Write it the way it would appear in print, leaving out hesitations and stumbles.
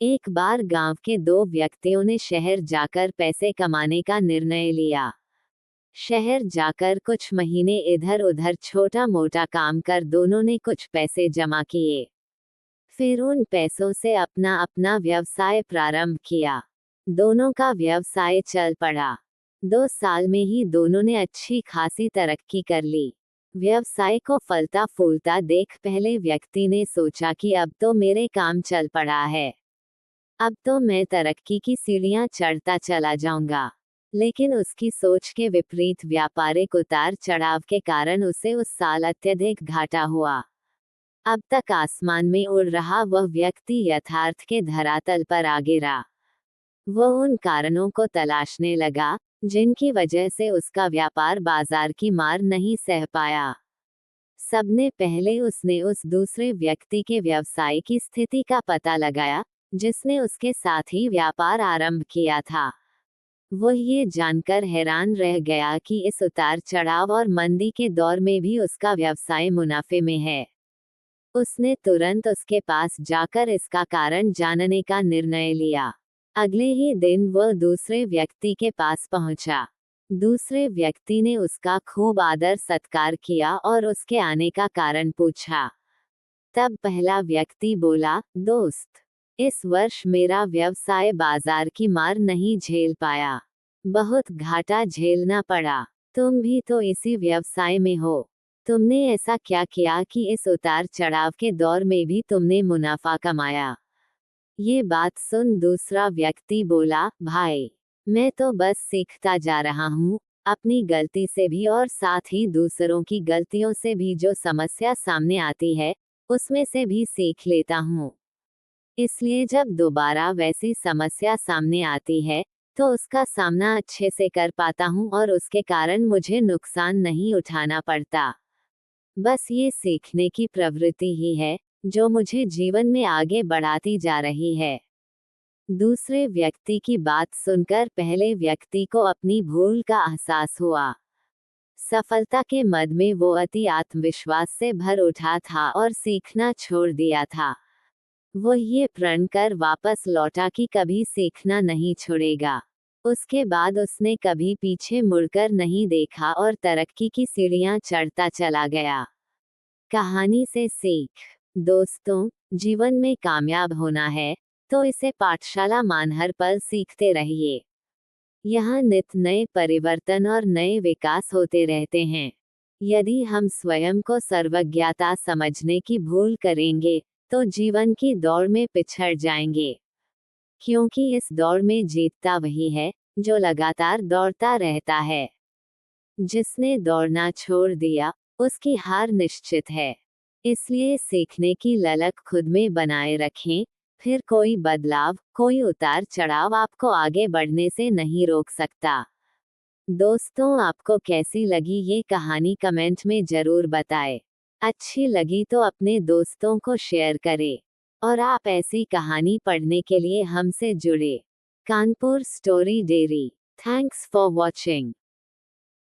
एक बार गांव के दो व्यक्तियों ने शहर जाकर पैसे कमाने का निर्णय लिया। शहर जाकर कुछ महीने इधर उधर छोटा मोटा काम कर दोनों ने कुछ पैसे जमा किए। फिर उन पैसों से अपना अपना व्यवसाय प्रारंभ किया। दोनों का व्यवसाय चल पड़ा। 2 साल में ही दोनों ने अच्छी खासी तरक्की कर ली। व्यवसाय को फलता फूलता देख पहले व्यक्ति ने सोचा कि अब तो मेरे काम चल पड़ा है, अब तो मैं तरक्की की सीढ़ियां चढ़ता चला जाऊंगा। लेकिन उसकी सोच के विपरीत व्यापारिक उतार चढ़ाव के कारण उसे उस साल अत्यधिक घाटा हुआ। अब तक आसमान में उड़ रहा वह व्यक्ति यथार्थ के धरातल पर आ गिरा। वह उन कारणों को तलाशने लगा जिनकी वजह से उसका व्यापार बाजार की मार नहीं सह पाया। सबने पहले उसने उस दूसरे व्यक्ति के व्यवसाय की स्थिति का पता लगाया जिसने उसके साथ ही व्यापार आरंभ किया था। वह ये जानकर हैरान रह गया कि इस उतार चढ़ाव और मंदी के दौर में भी उसका व्यवसाय मुनाफे में है। उसने तुरंत उसके पास जाकर इसका कारण जानने का निर्णय लिया। अगले ही दिन वह दूसरे व्यक्ति के पास पहुंचा। दूसरे व्यक्ति ने उसका खूब आदर सत्कार किया और उसके आने का कारण पूछा। तब पहला व्यक्ति बोला, दोस्त, इस वर्ष मेरा व्यवसाय बाजार की मार नहीं झेल पाया, बहुत घाटा झेलना पड़ा। तुम भी तो इसी व्यवसाय में हो, तुमने ऐसा क्या किया कि इस उतार चढ़ाव के दौर में भी तुमने मुनाफा कमाया? ये बात सुन दूसरा व्यक्ति बोला, भाई, मैं तो बस सीखता जा रहा हूँ, अपनी गलती से भी और साथ ही दूसरों की गलतियों से भी जो समस्या सामने आती है उसमें से भी सीख लेता हूँ। इसलिए जब दोबारा वैसी समस्या सामने आती है तो उसका सामना अच्छे से कर पाता हूँ और उसके कारण मुझे नुकसान नहीं उठाना पड़ता। बस ये सीखने की प्रवृत्ति ही है जो मुझे जीवन में आगे बढ़ाती जा रही है। दूसरे व्यक्ति की बात सुनकर पहले व्यक्ति को अपनी भूल का एहसास हुआ। सफलता के मद में वो अति आत्मविश्वास से भर उठा था और सीखना छोड़ दिया था। वो ये प्रण कर वापस लौटा कि कभी सीखना नहीं छोड़ेगा। उसके बाद उसने कभी पीछे मुड़कर नहीं देखा और तरक्की की सीढ़ियां चढ़ता चला गया। कहानी से सीख। दोस्तों, जीवन में कामयाब होना है तो इसे पाठशाला मान हर पल सीखते रहिए। यहाँ नित नए परिवर्तन और नए विकास होते रहते हैं। यदि हम स्वयं को सर्वज्ञता समझने की भूल करेंगे तो जीवन की दौड़ में पिछड़ जाएंगे, क्योंकि इस दौड़ में जीतता वही है जो लगातार दौड़ता रहता है। जिसने दौड़ना छोड़ दिया उसकी हार निश्चित है। इसलिए सीखने की ललक खुद में बनाए रखें, फिर कोई बदलाव, कोई उतार चढ़ाव आपको आगे बढ़ने से नहीं रोक सकता। दोस्तों, आपको कैसी लगी ये कहानी कमेंट में जरूर बताएं। अच्छी लगी तो अपने दोस्तों को शेयर करें और आप ऐसी कहानी पढ़ने के लिए हमसे जुड़े। Kanpur story dairy. Thanks for watching.